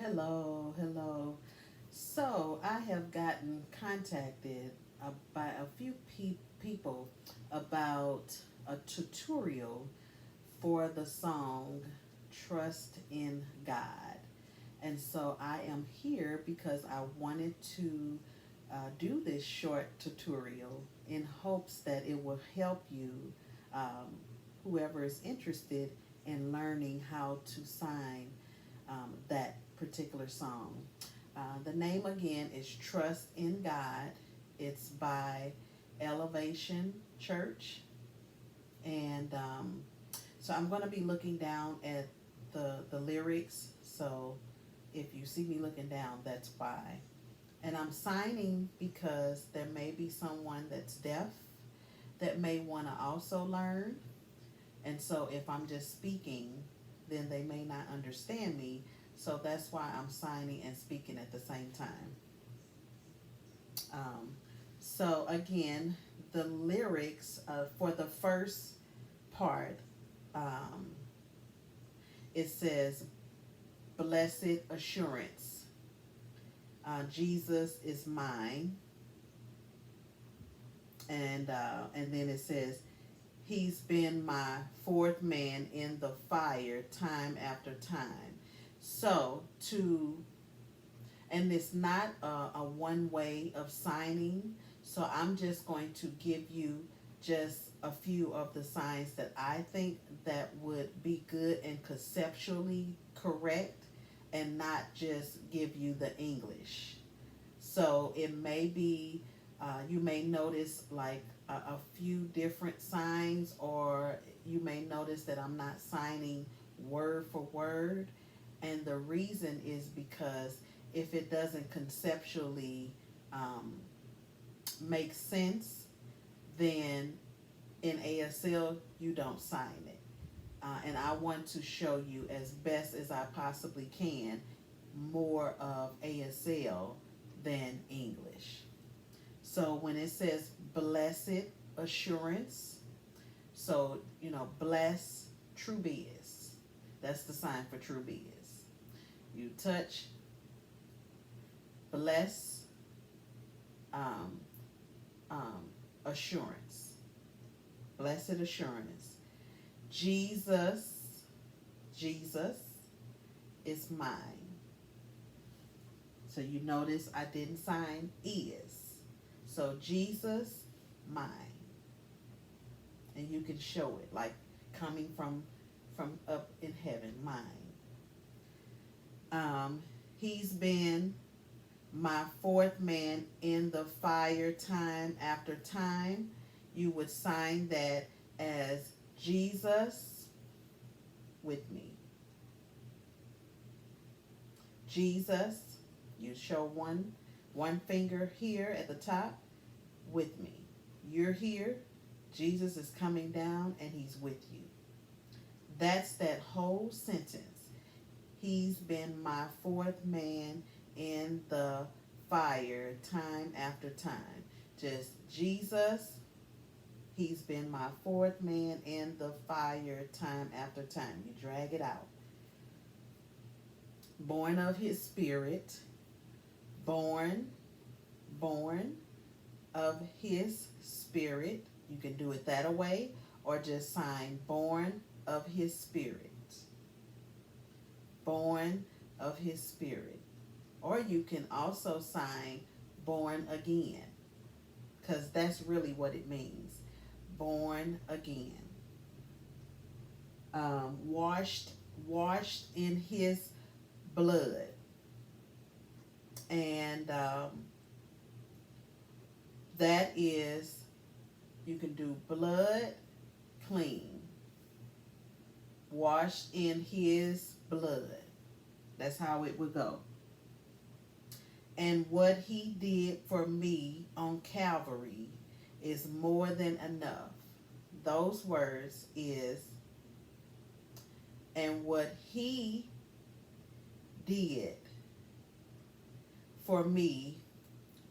Hello. So I have gotten contacted by a few people about a tutorial for the song Trust in God. And so I am here because I wanted to do this short tutorial in hopes that it will help you, um, whoever is interested in learning how to sign that particular song. The name again is Trust in God. It's by Elevation Church. And so I'm going to be looking down at the lyrics. So if you see me looking down, that's why. And I'm signing because there may be someone that's deaf that may want to also learn. And so if I'm just speaking, then they may not understand me. So that's why I'm signing and speaking at the same time. Um, so again, the lyrics for the first part, um, it says, "Blessed assurance, Jesus is mine," and then it says, "He's been my fourth man in the fire time after time." So and it's not a one way of signing. So I'm just going to give you just a few of the signs that I think that would be good and conceptually correct, and not just give you the English. So it may be, you may notice like a few different signs, or you may notice that I'm not signing word for word. And the reason is because if it doesn't conceptually um, make sense, then in ASL you don't sign it. And I want to show you as best as I possibly can more of ASL than English. So when it says blessed assurance, so bless true biz. That's the sign for true biz. You touch bless um, um, assurance, blessed assurance. Jesus is mine. So you notice I didn't sign is. So Jesus, mine. And you can show it like coming from up in heaven, mine. He's been my fourth man in the fire time after time. You would sign that as Jesus with me. Jesus, you show one finger here at the top, with me. You're here, Jesus is coming down, and he's with you. That's that whole sentence. He's been my fourth man in the fire time after time. Just Jesus, he's been my fourth man in the fire time after time. You drag it out. Born of his spirit, born of his spirit. You can do it that way, or just sign born of his spirit. Born of his spirit. Or you can also sign born again, because that's really what it means. Born again. Washed in his blood. And that is, you can do blood clean. Washed in his blood. That's how it would go. And what he did for me on Calvary is more than enough. Those words is, and what he did for me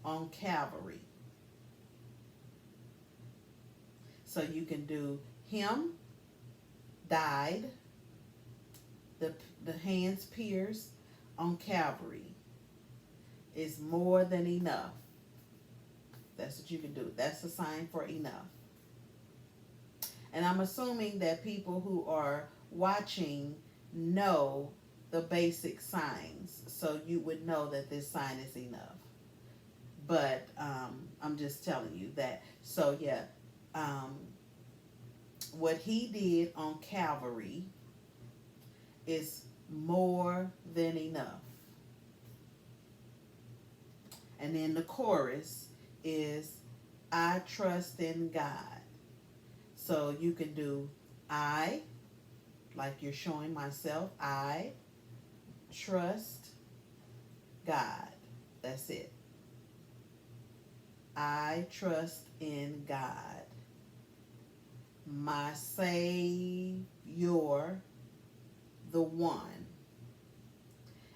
on Calvary. So you can do him died, the hands pierced, on Calvary is more than enough. That's what you can do. That's a sign for enough. And I'm assuming that people who are watching know the basic signs, so you would know that this sign is enough. But I'm just telling you that. So yeah, um, what he did on Calvary is more than enough. And then the chorus is I trust in God. So you can do I, like you're showing myself, I trust God. That's it. I trust in God. My Savior, the one.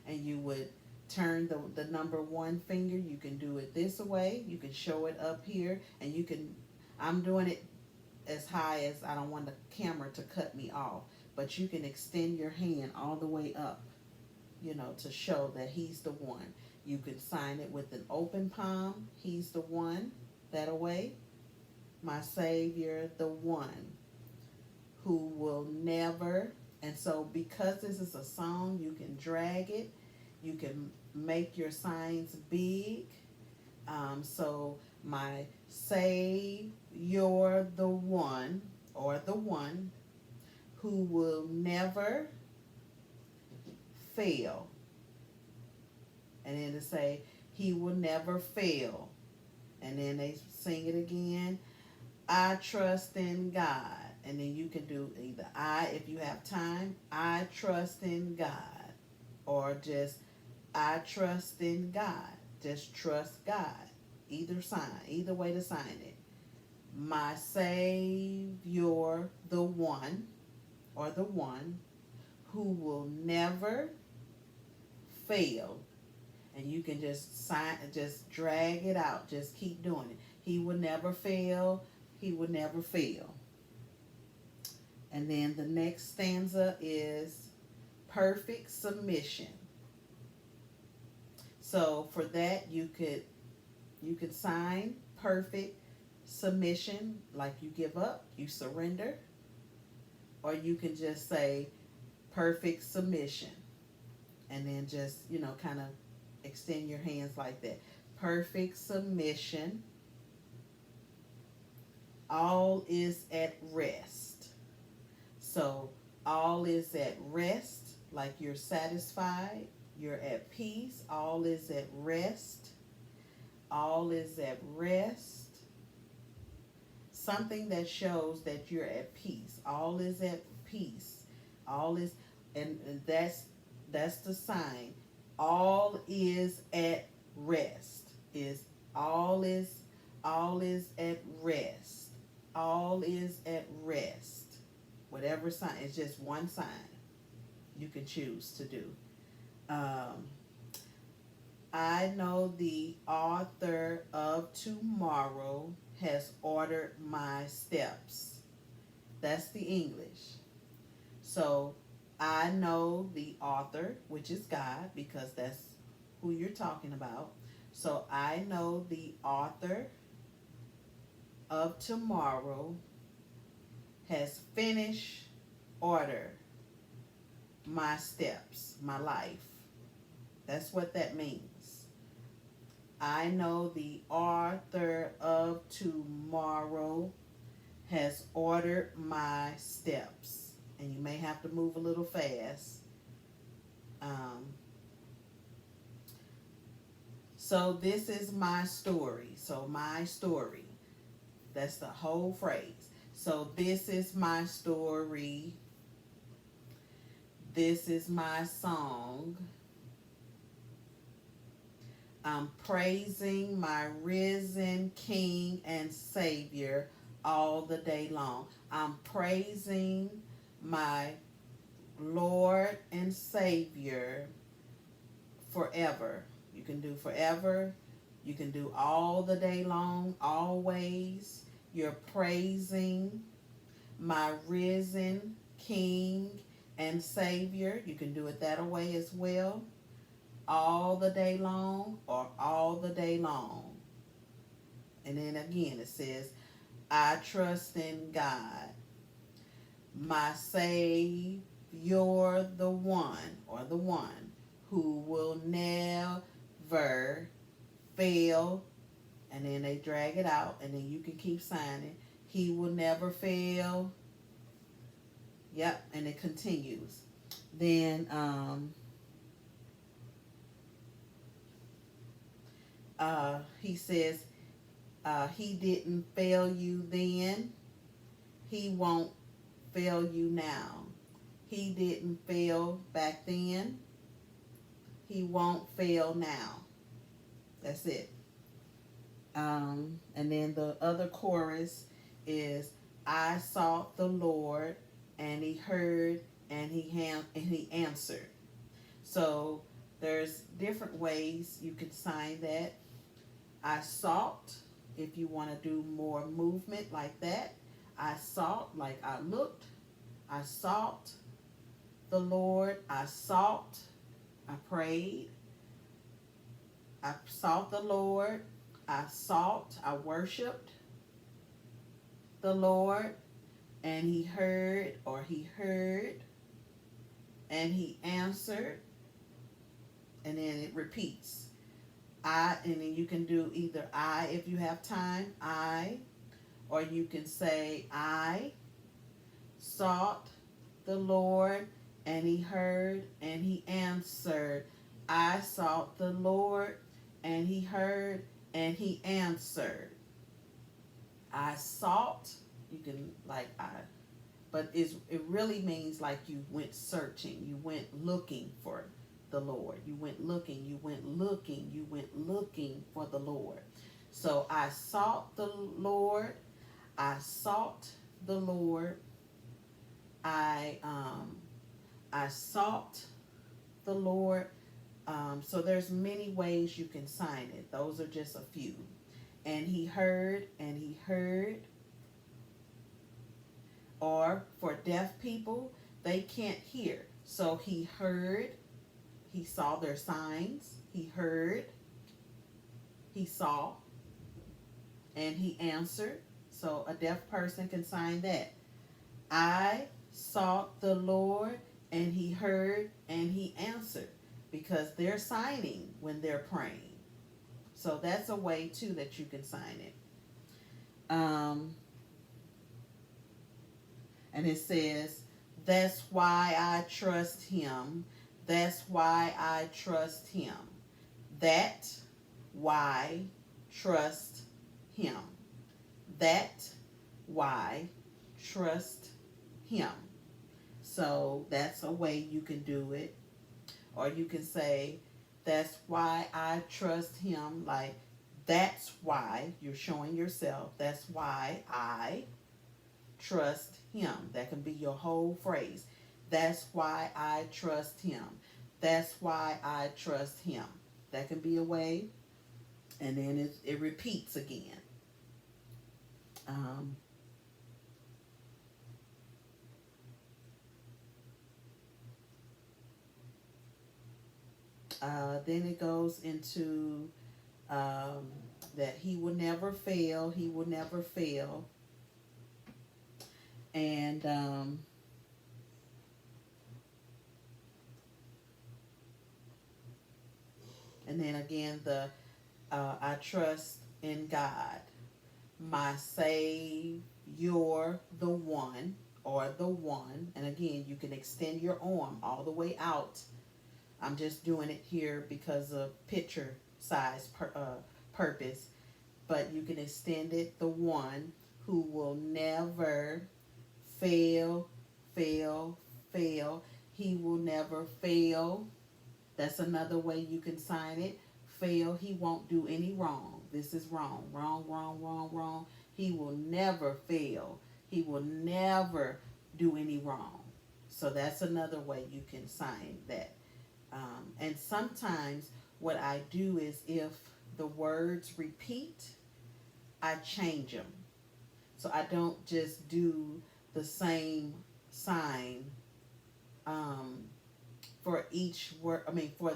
And you would turn the number one finger. You can do it this way. You can show it up here. And you can, I'm doing it as high as I don't want the camera to cut me off. But you can extend your hand all the way up, to show that he's the one. You can sign it with an open palm. He's the one. That away. My Savior, the one who will never. And so because this is a song, you can drag it. You can make your signs big. So my Savior, the one, or the one who will never fail. And then to say, he will never fail. And then they sing it again. I trust in God. And then you can do either I, if you have time, I trust in God. Or just, I trust in God. Just trust God. Either sign, either way to sign it. My Savior, the one, or the one who will never fail. And you can just sign, just drag it out. Just keep doing it. He will never fail. He will never fail. And then the next stanza is perfect submission. So for that, you could sign perfect submission, like you give up, you surrender. Or you can just say perfect submission. And then just, kind of extend your hands like that. Perfect submission. All is at rest. So all is at rest, like you're satisfied, you're at peace. All is at rest. All is at rest. Something that shows that you're at peace. All is at peace. All is, and that's the sign. All is at rest. All is at rest. All is at rest. Whatever sign, it's just one sign you can choose to do. I know the author of tomorrow has ordered my steps. That's the English. So I know the author, which is God, because that's who you're talking about. So I know the author of tomorrow has finished order my steps, my life. That's what that means. I know the author of tomorrow has ordered my steps. And you may have to move a little fast. So this is my story. So my story. That's the whole phrase. So this is my story. This is my song. I'm praising my risen King and Savior all the day long. I'm praising my Lord and Savior forever. You can do forever. You can do all the day long, always. You're praising my risen King and Savior. You can do it that way as well. all the day long or all the day long. And then again it says, I trust in God, my Savior, the one who will never fail. And then they drag it out, and then you can keep signing. He will never fail. Yep, and it continues. Then he says, he didn't fail you then. He won't fail you now. He didn't fail back then. He won't fail now. That's it. And then the other chorus is, I sought the Lord, and he heard, and he answered. So there's different ways you can sign that. I sought, if you want to do more movement like that. I sought, like I looked. I sought the Lord. I sought. I prayed. I sought the Lord. I sought. I worshiped the Lord, and he heard, and he answered, and then it repeats. And then you can do either I, if you have time, I, or you can say, I sought the Lord, and he heard, and he answered. I sought the Lord, and he heard, and he answered. I sought, you can but it really means like you went searching, you went looking for the Lord. You went looking for the Lord. So I sought the Lord. I sought the Lord. I sought the Lord. So there's many ways you can sign it. Those are just a few. And he heard, or for deaf people, they can't hear. So he heard, he saw their signs, he heard, he saw, and he answered. So a deaf person can sign that. I sought the Lord, and he heard, and he answered, because they're signing when they're praying. So that's a way too that you can sign it. And it says, that's why I trust him. That's why I trust him. That why trust him. That why trust him. So that's a way you can do it. Or you can say, that's why I trust him. Like, that's why you're showing yourself. That's why I trust him. That can be your whole phrase. That's why I trust him. That's why I trust him. That can be a way. And then it repeats again. Then it goes into that he will never fail. He will never fail. And then again, I trust in God, my Savior, the one, or the one. And again, you can extend your arm all the way out. I'm just doing it here because of picture size purpose. But you can extend it, the one who will never fail. He will never fail. That's another way you can sign it. Fail, he won't do any wrong. This is wrong. Wrong. He will never fail. He will never do any wrong. So that's another way you can sign that. And sometimes what I do is, if the words repeat, I change them. So I don't just do the same sign for each word. For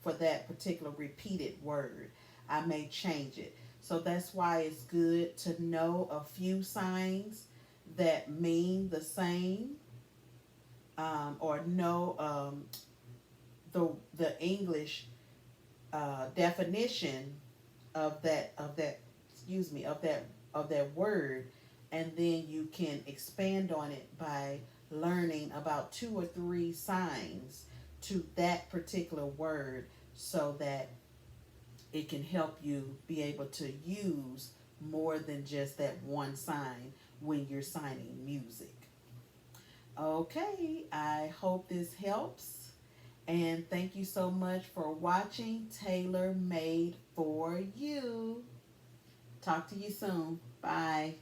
for that particular repeated word. I may change it. So that's why it's good to know a few signs that mean the same, or know the English definition of that of that word, and then you can expand on it by learning about two or three signs to that particular word, so that it can help you be able to use more than just that one sign when you're signing music. Okay, I hope this helps. And thank you so much for watching Tailor Made for You. Talk to you soon. Bye.